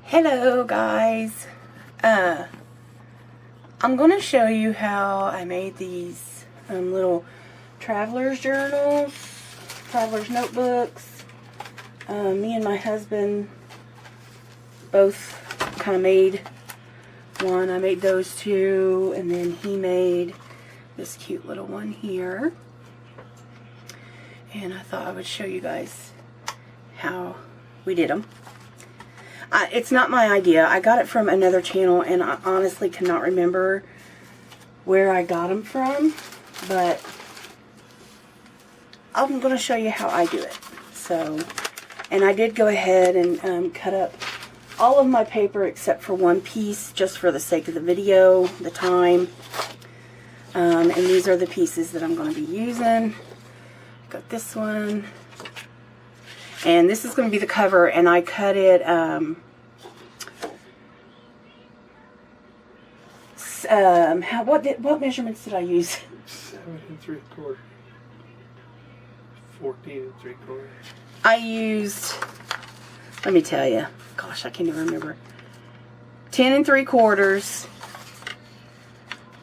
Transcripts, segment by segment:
Hello guys, I'm going to show you how I made these little traveler's journals, traveler's notebooks. Me and my husband both kind of made one. I made those two, and then he made this cute little one here. And I thought I would show you guys how we did them. It's not my idea. I got it from another channel, and I honestly cannot remember where I got them from, but I'm going to show you how I do it. So, and I did go ahead and cut up all of my paper except for one piece, just for the sake of the video, the time. And these are the pieces that I'm going to be using. Got this one. And this is going to be the cover, and I cut it, what measurements did I use? 7 3/4, 14 3/4. I used, let me tell you, gosh, I can't even remember. 10 3/4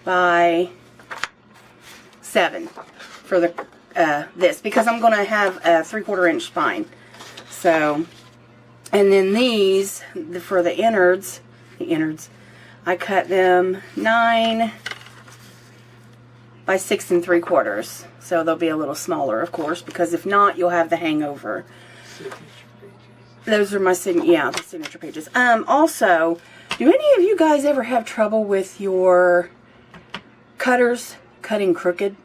by 7 for the this, because I'm going to have a 3/4 inch spine. So, and then these, for the innards, I cut them 9 by 6 3/4. So they'll be a little smaller, of course, because if not, you'll have the hangover. Signature pages. Those are my the signature pages. Also, do any of you guys ever have trouble with your cutters cutting crooked?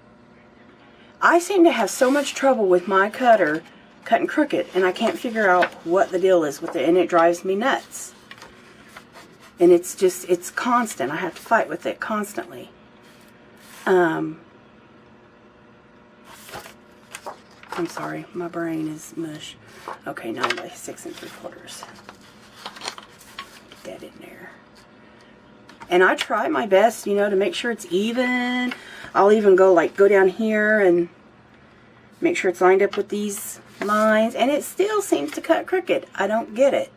I seem to have so much trouble with my cutter cutting crooked, and I can't figure out what the deal is with it, and it drives me nuts. And it's constant. I have to fight with it constantly. I'm sorry, my brain is mush. Okay, 9 by 6 3/4. Get that in there. And I try my best, you know, to make sure it's even. I'll even go down here and make sure it's lined up with these lines, and it still seems to cut crooked. I don't get it.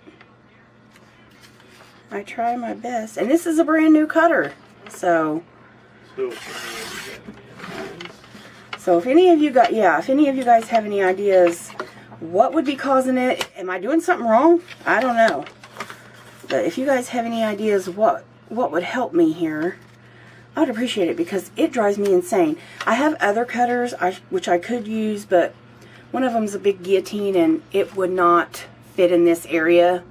I try my best, and this is a brand new cutter, so if any of you guys have any ideas what would be causing it, am I doing something wrong? I don't know, but if you guys have any ideas what would help me here, I'd appreciate it, because it drives me insane. I have other cutters which I could use, but one of them's a big guillotine, and it would not fit in this area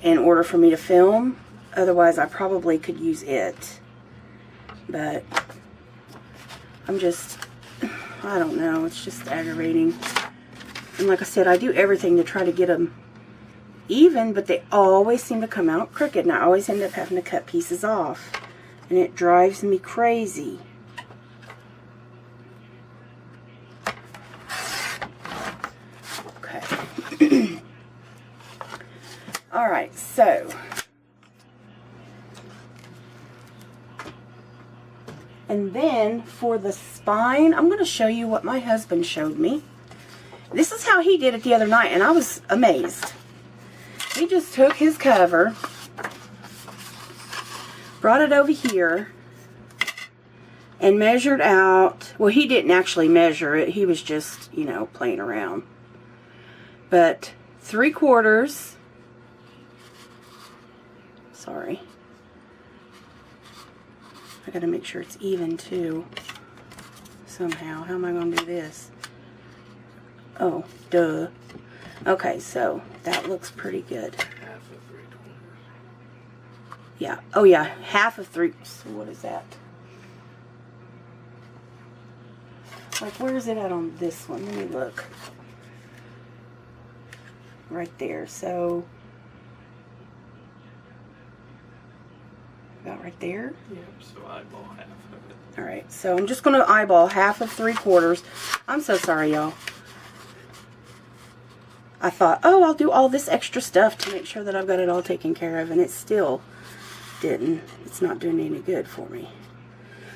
in order for me to film. Otherwise, I probably could use it. But I don't know, it's just aggravating. And like I said, I do everything to try to get them even, but they always seem to come out crooked, and I always end up having to cut pieces off. And it drives me crazy. Okay. Alright, so. And then for the spine, I'm going to show you what my husband showed me. This is how he did it the other night, and I was amazed. He just took his cover, brought it over here, and measured out, well, he didn't actually measure it, he was just, you know, playing around. But 3/4, sorry, I gotta make sure it's even too, somehow. How am I gonna do this? Oh, duh. Okay, so that looks pretty good. Half of 3/4. Yeah. Oh, yeah. Half of 3. So what is that? Like, where is it at on this one? Let me look. Right there. So, about right there. Yep, so eyeball half of it. Alright, so I'm just going to eyeball half of 3/4. I'm so sorry, y'all. I thought, oh, I'll do all this extra stuff to make sure that I've got it all taken care of, and it still didn't. It's not doing any good for me.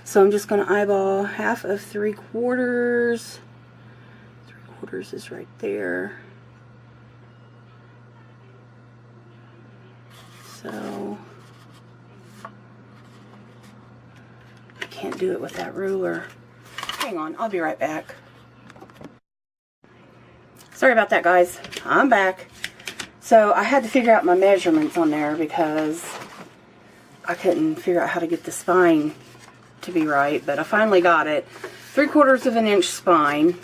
So I'm just going to eyeball half of 3/4. 3/4 is right there. So I can't do it with that ruler. Hang on, I'll be right back. Sorry about that, guys. I'm back. So I had to figure out my measurements on there because I couldn't figure out how to get the spine to be right, but I finally got it. 3/4 of an inch spine.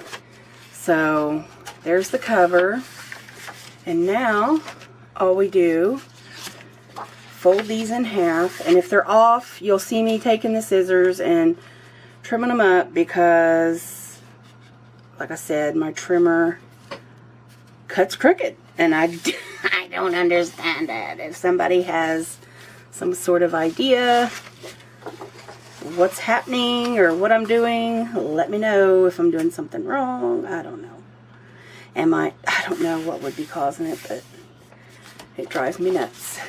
So there's the cover. And now all we do, fold these in half, and if they're off, you'll see me taking the scissors and trimming them up because, like I said, my trimmer cuts crooked, and I don't understand that. If somebody has some sort of idea what's happening or what I'm doing, let me know if I'm doing something wrong. I don't know. I don't know what would be causing it, but it drives me nuts.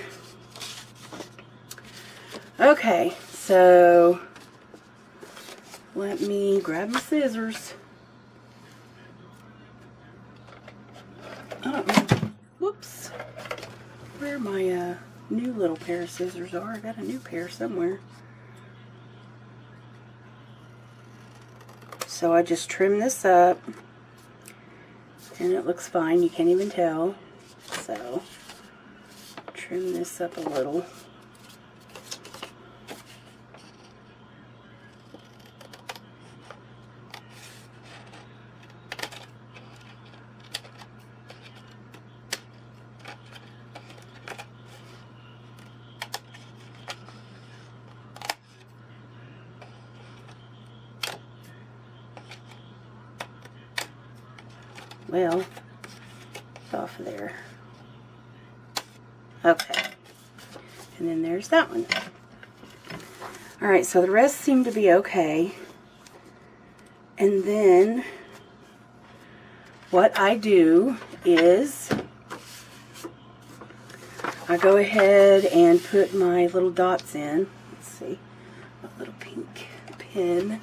Okay, so let me grab my scissors. I don't know. Whoops. Where my new little pair of scissors are. I got a new pair somewhere. So I just trim this up. And it looks fine. You can't even tell. So trim this up a little. Well, it's off of there. Okay. And then there's that one. Alright, so the rest seem to be okay. And then what I do is I go ahead and put my little dots in. Let's see. My little pink pin.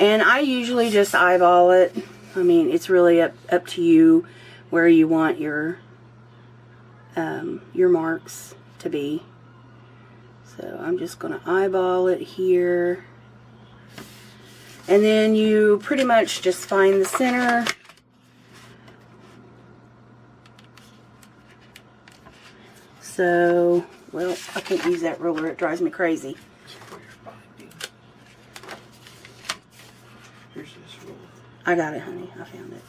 And I usually just eyeball it. I mean, it's really up to you where you want your marks to be. So I'm just going to eyeball it here. And then you pretty much just find the center. So, well, I can't use that ruler. It drives me crazy. I got it, honey. I found it.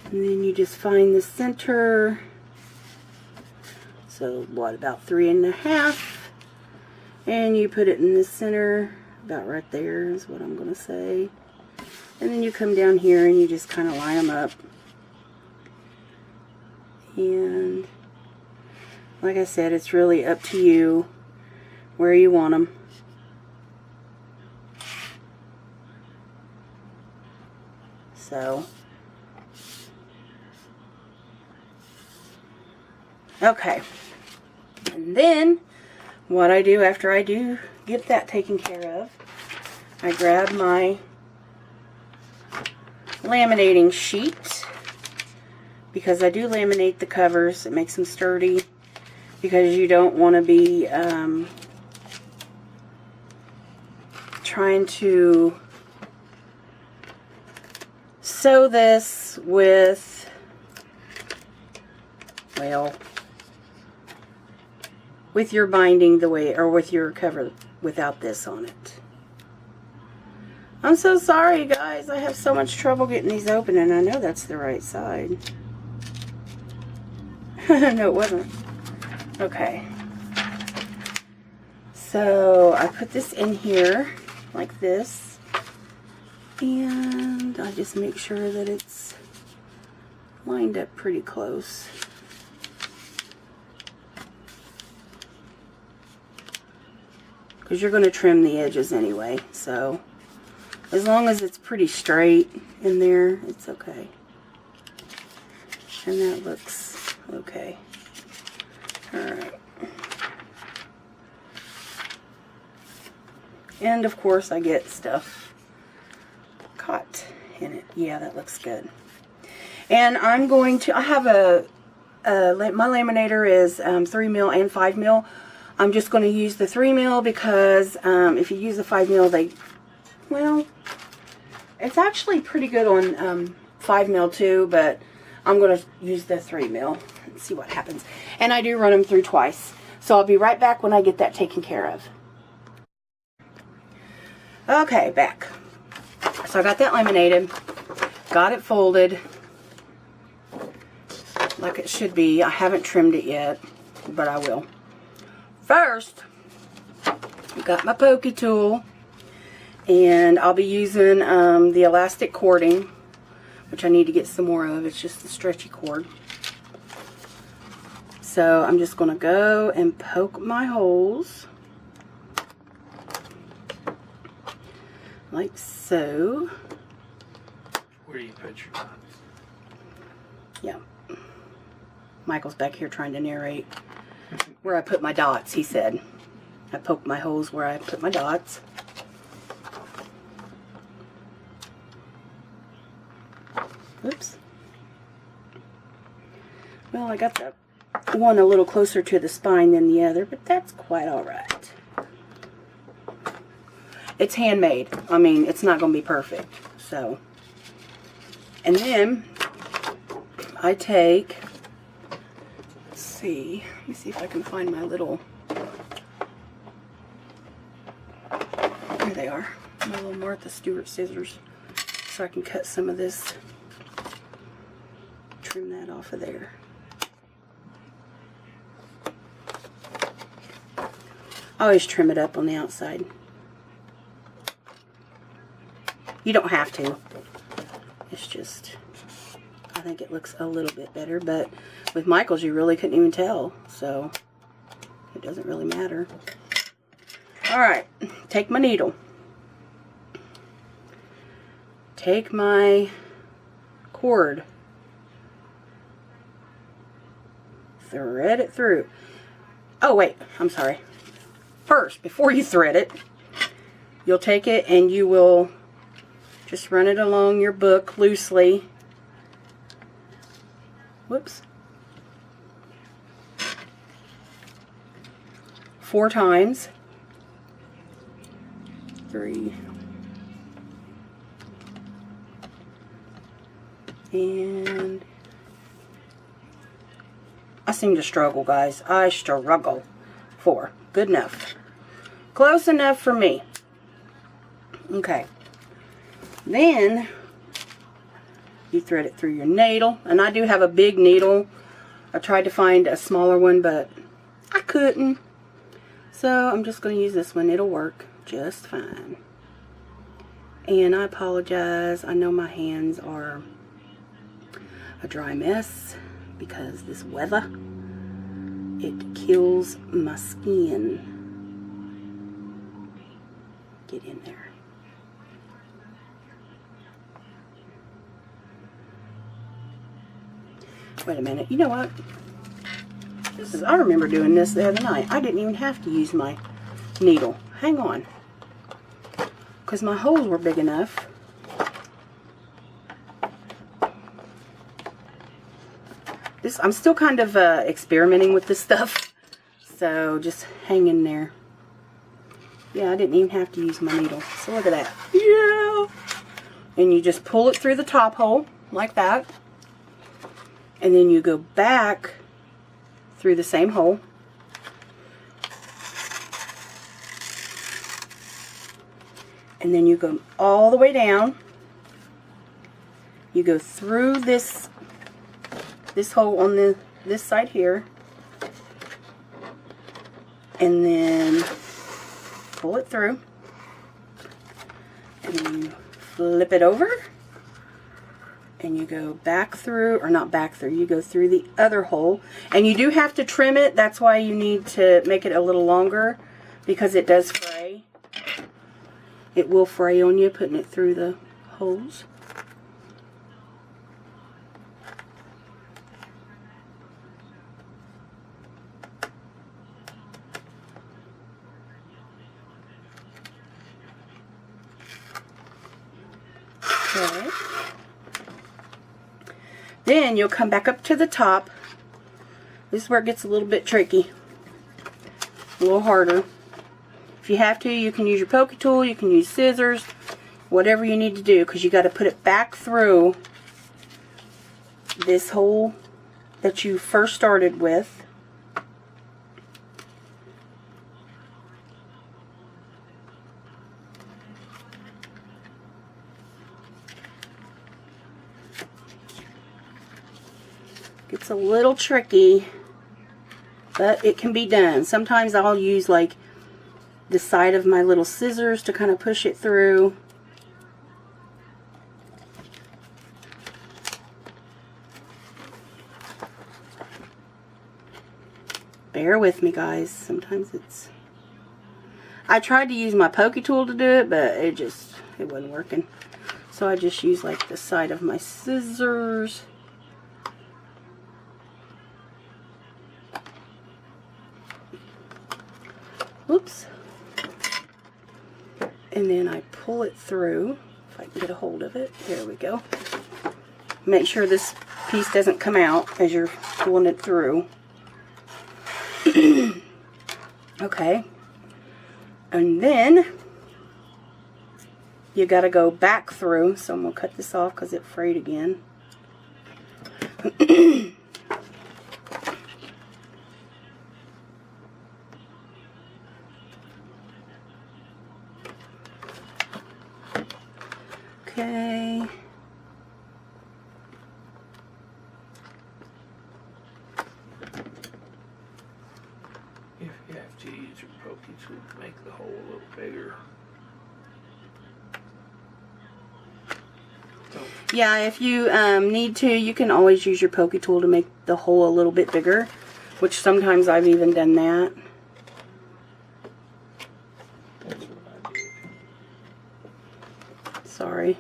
And then you just find the center. So, what, about 3.5. And you put it in the center. About right there is what I'm going to say. And then you come down here and you just kind of line them up. And, like I said, it's really up to you where you want them. So, okay. And then, what I do after I do get that taken care of, I grab my laminating sheet, because I do laminate the covers. It makes them sturdy, because you don't want to be trying to sew this with, well, with your binding the way, or with your cover without this on it. I'm so sorry, guys. I have so much trouble getting these open, and I know that's the right side. No, it wasn't. Okay. So I put this in here like this. And I just make sure that it's lined up pretty close. Because you're going to trim the edges anyway. So as long as it's pretty straight in there, it's okay. And that looks okay. Alright. And of course I get stuff caught in it. Yeah, that looks good. And I'm going to, I have a my laminator is 3 mil and 5 mil. I'm just going to use the 3 mil because if you use the 5 mil, well, it's actually pretty good on 5 mil too, but I'm going to use the 3 mil and see what happens. And I do run them through twice. So I'll be right back when I get that taken care of. Okay, back. So I got that laminated, got it folded like it should be. I haven't trimmed it yet, but I will. First, I got my pokey tool, and I'll be using the elastic cording, which I need to get some more of. It's just the stretchy cord. So I'm just going to go and poke my holes like so. Where do you put your dots? Yeah. Michael's back here trying to narrate where I put my dots, he said. I poked my holes where I put my dots. Oops. Well, I got the one a little closer to the spine than the other, but that's quite alright. It's handmade. I mean, it's not going to be perfect. So, and then I take, let's see, let me see if I can find my little, there they are, my little Martha Stewart scissors, so I can cut some of this, trim that off of there. I always trim it up on the outside. You don't have to. It's just, I think it looks a little bit better, but with Michael's you really couldn't even tell, so it doesn't really matter. Alright, take my needle. Take my cord. Thread it through. Oh wait, I'm sorry. First, before you thread it, you'll take it and you will just run it along your book loosely. Whoops. 4 times. 3. And I seem to struggle, guys. I struggle. 4. Good enough. Close enough for me. Okay. Then you thread it through your needle, and I do have a big needle. I tried to find a smaller one, but I couldn't. So I'm just going to use this one. It'll work just fine. And I apologize. I know my hands are a dry mess because this weather, it kills my skin. Get in there. Wait a minute. You know what? I remember doing this the other night. I didn't even have to use my needle. Hang on. Because my holes were big enough. I'm still kind of experimenting with this stuff. So just hang in there. Yeah, I didn't even have to use my needle. So look at that. Yeah! And you just pull it through the top hole, like that. And then you go back through the same hole. And then you go all the way down. You go through this hole on this side here. And then pull it through. And then you flip it over. And you go back through, or not back through, you go through the other hole. And you do have to trim it. That's why you need to make it a little longer, because it does fray. It will fray on you putting it through the holes. Okay. Then you'll come back up to the top This is where it gets a little bit tricky. A little harder. If you have to, you can use your poke tool, you can use scissors, whatever you need to do, because you got to put it back through this hole that you first started with. Gets a little tricky, but it can be done. Sometimes I'll use like the side of my little scissors to kind of push it through. Bear with me, guys. Sometimes it's... I tried to use my pokey tool to do it, but it wasn't working. So I just use like the side of my scissors. Oops. And then I pull it through, if I can get a hold of it. There we go. Make sure this piece doesn't come out as you're pulling it through. Okay. And then you got to go back through. So I'm going to cut this off because it's frayed again. Okay. If you have to use your pokey tool to make the hole a little bigger. Yeah, if you need to, you can always use your pokey tool to make the hole a little bit bigger, which sometimes I've even done that. That's what I did. Sorry.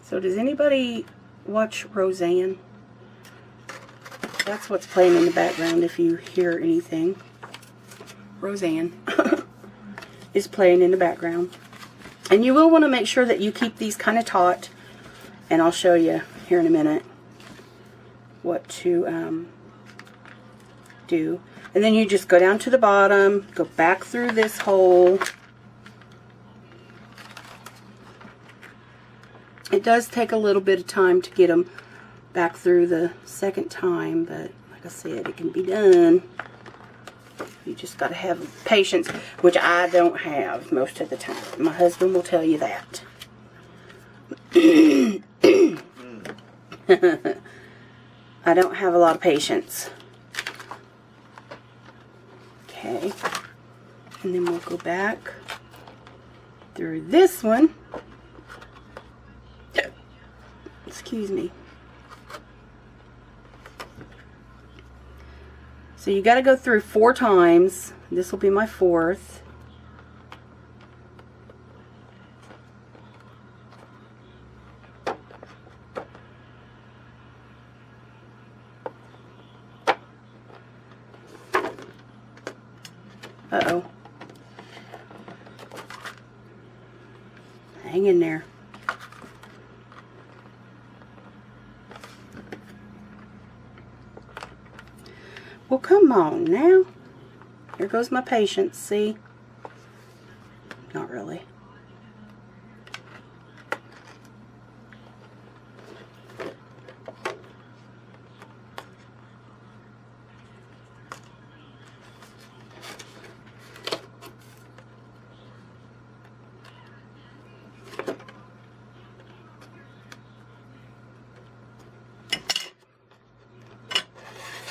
So does anybody watch Roseanne? That's what's playing in the background if you hear anything. Roseanne is playing in the background. And you will want to make sure that you keep these kind of taut. And I'll show you here in a minute what to do. And then you just go down to the bottom, go back through this hole. It does take a little bit of time to get them back through the second time, but like I said, it can be done. You just got to have patience, which I don't have most of the time. My husband will tell you that. I don't have a lot of patience. Okay. And then we'll go back through this one. Excuse me. So you got to go through 4 times. This will be my 4th. Uh-oh. Hang in there. Well, come on now. Here goes my patience, see? Not really.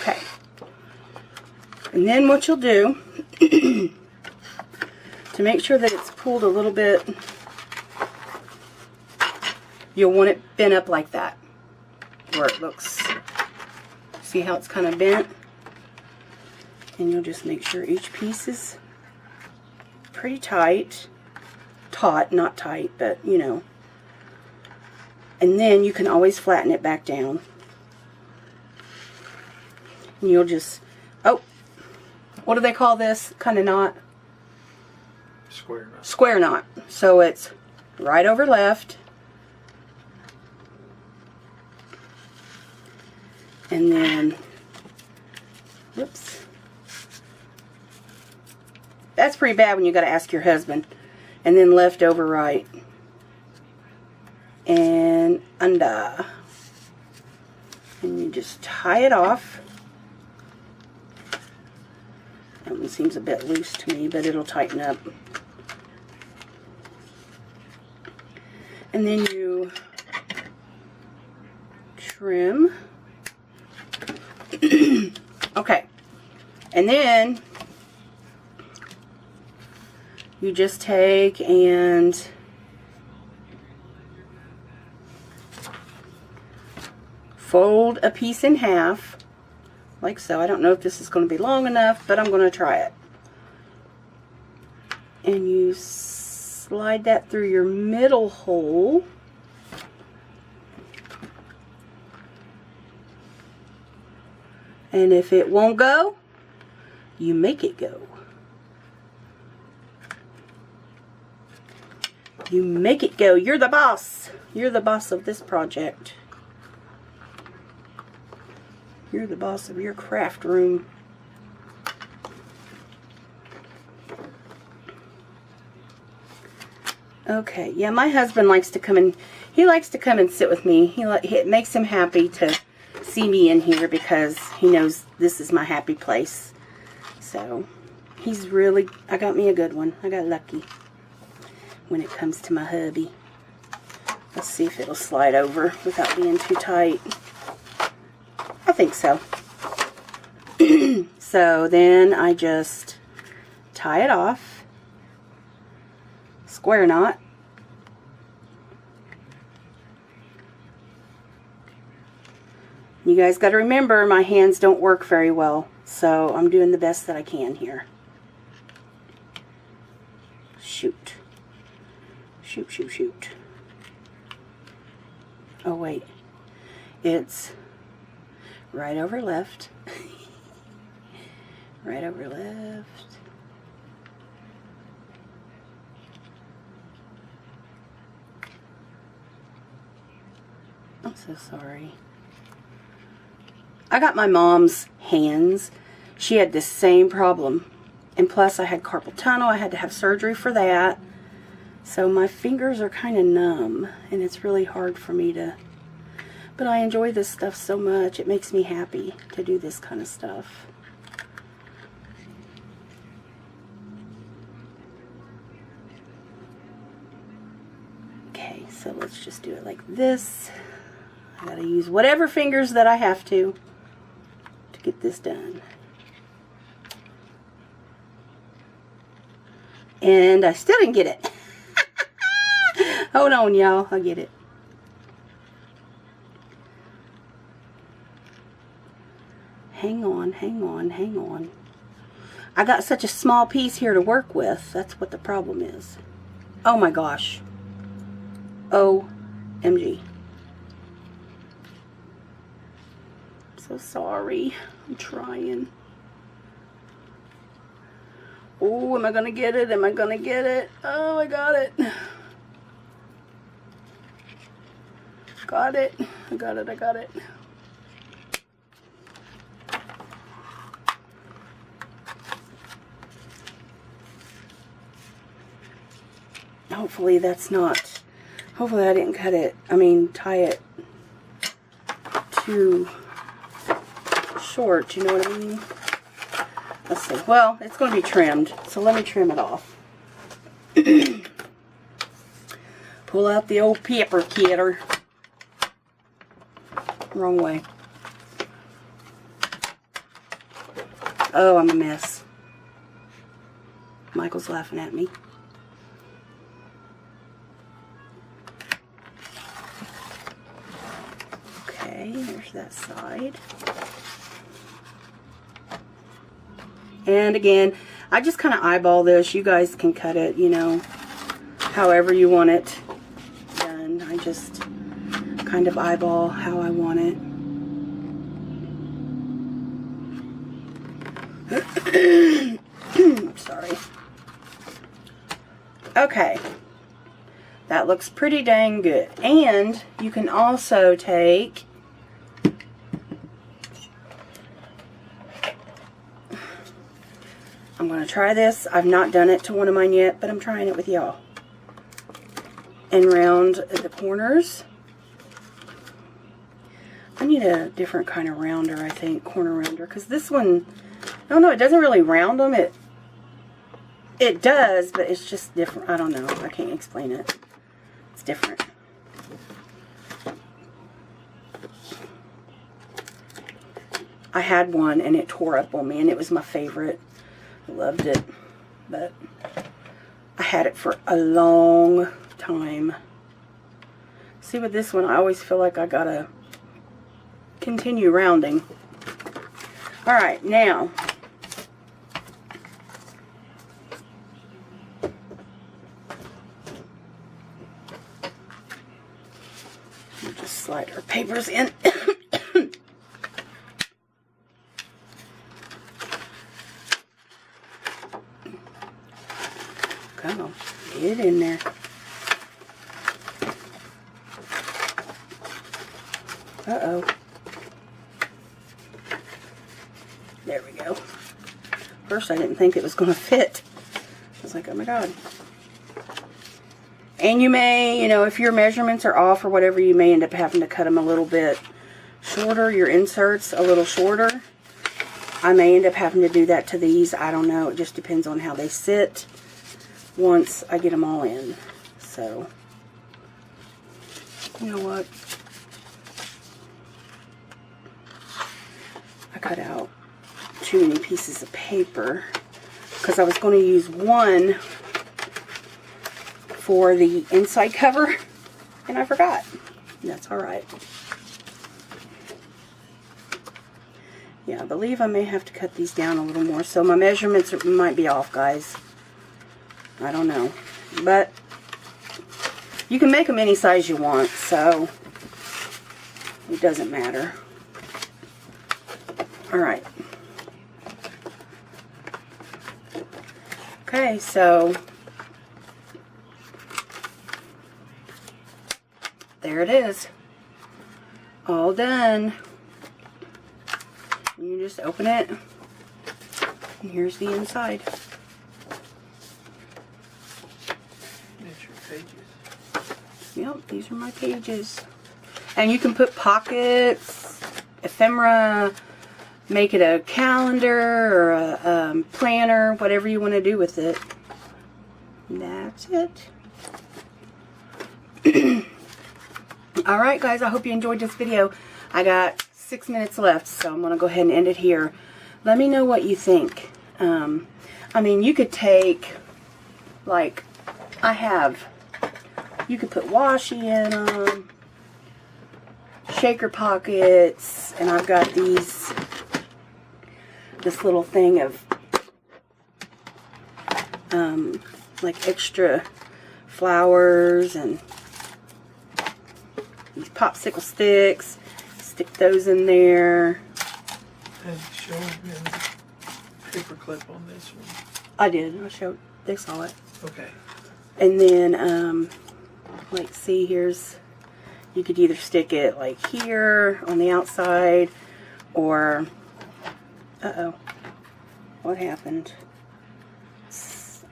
Okay. And then what you'll do to make sure that it's pulled a little bit, you'll want it bent up like that, where it looks, see how it's kind of bent? And you'll just make sure each piece is pretty tight. Taut, not tight, but you know. And then you can always flatten it back down. And you'll just, oh, what do they call this kind of knot? Square knot. Square knot. So it's right over left. And then, whoops. That's pretty bad when you got to ask your husband. And then left over right. And under. And you just tie it off. That one seems a bit loose to me, but it'll tighten up. And then you trim. Okay. And then you just take and fold a piece in half, like so. I don't know if this is going to be long enough, but I'm going to try it. And you slide that through your middle hole. And if it won't go, you make it go. You make it go. You're the boss. You're the boss of this project. You're the boss of your craft room. Okay, yeah, my husband likes to come and he likes to come and sit with me. It makes him happy to see me in here because he knows this is my happy place. So, I got me a good one. I got lucky when it comes to my hubby. Let's see if it'll slide over without being too tight. I think so. So then I just tie it off. Square knot. You guys got to remember my hands don't work very well. So I'm doing the best that I can here. Shoot. Shoot, shoot, shoot. Oh wait. It's right over left. Right over left. I'm so sorry. I got my mom's hands. She had the same problem. And plus I had carpal tunnel. I had to have surgery for that. So my fingers are kind of numb. And it's really hard for me to... But I enjoy this stuff so much. It makes me happy to do this kind of stuff. Okay, so let's just do it like this. I gotta use whatever fingers that I have to get this done. And I still didn't get it. Hold on, y'all. I'll get it. Hang on, hang on, hang on. I got such a small piece here to work with. That's what the problem is. Oh my gosh. OMG. I'm so sorry. I'm trying. Oh, am I going to get it? Am I going to get it? Oh, I got it. Got it. I got it. I got it. Hopefully that's not, hopefully I didn't cut it, tie it too short, you know what I mean? Let's see, well, it's going to be trimmed, so let me trim it off. Pull out the old pepper cutter. Wrong way. Oh, I'm a mess. Michael's laughing at me. There's that side. And again, I just kind of eyeball this. You guys can cut it, you know, however you want it done. I just kind of eyeball how I want it. Okay. That looks pretty dang good. And you can also take I'm going to try this. I've not done it to one of mine yet, but I'm trying it with y'all. And round the corners. I need a different kind of rounder, I think, corner rounder, because this one, I don't know, it doesn't really round them. It does, but it's just different. I don't know. I can't explain it. It's different. I had one and it tore up on me, and it was my favorite. I loved it, but I had it for a long time. See, with this one, I always feel like I gotta continue rounding. All right, now we'll just slide our papers in. Come on, get in there. Uh-oh. There we go. First, I didn't think it was going to fit. I was like, oh my God. And you may, you know, if your measurements are off or whatever, you may end up having to cut them a little bit shorter, your inserts a little shorter. I may end up having to do that to these. I don't know. It just depends on how they sit once I get them all in. So, you know what? I cut out too many pieces of paper because I was going to use one for the inside cover and I forgot. That's alright. Yeah, I believe I may have to cut these down a little more, so my measurements might be off, guys. I don't know, but you can make them any size you want, so it doesn't matter. Alright. Okay, so there it is. All done. And you just open it, and here's the inside. That's your pages. Yep, these are my pages. And you can put pockets, ephemera, make it a calendar or a planner, whatever you want to do with it. And that's it. Alright guys, I hope you enjoyed this video. I got 6 minutes left, so I'm going to go ahead and end it here. Let me know what you think. I mean, you could take, like, you could put washi in them, shaker pockets, and I've got this little thing of, like, extra flowers and these popsicle sticks. Stick those in there. And show them paper clip on this one. I did. I showed. They saw it. Okay. And then, like, see, here's, you could either stick it like here on the outside, or, uh-oh, what happened? It's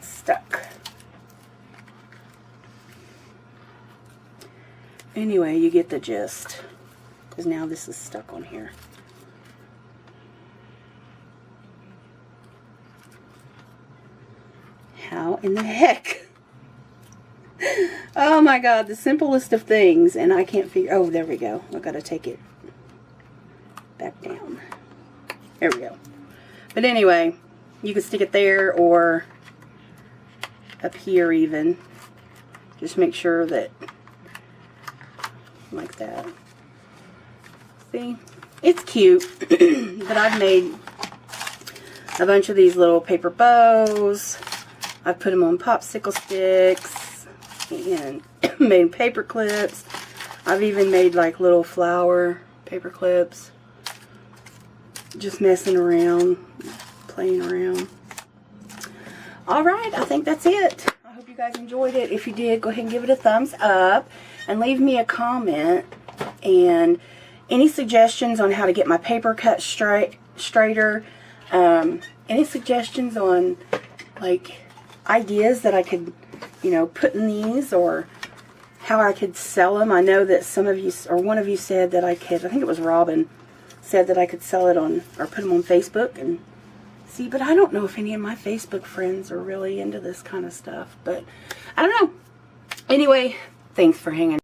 stuck. Anyway, you get the gist. Because now this is stuck on here. How in the heck? Oh my God, the simplest of things, and I can't figure, oh, there we go. I've got to take it back down. There we go. But anyway, you can stick it there or up here even. Just make sure that, like that. See? It's cute. But I've made a bunch of these little paper bows. I've put them on popsicle sticks and made paper clips. I've even made like little flower paper clips. Just messing around, playing around. Alright, I think that's it. I hope you guys enjoyed it. If you did, go ahead and give it a thumbs up and leave me a comment. And any suggestions on how to get my paper cut straighter. Any suggestions on like ideas that I could, you know, put in these, or how I could sell them. I know that some of you, or one of you said that I could, I think it was Robin, said that I could sell it on, or put them on Facebook and see, but I don't know if any of my Facebook friends are really into this kind of stuff, but I don't know. Anyway, thanks for hanging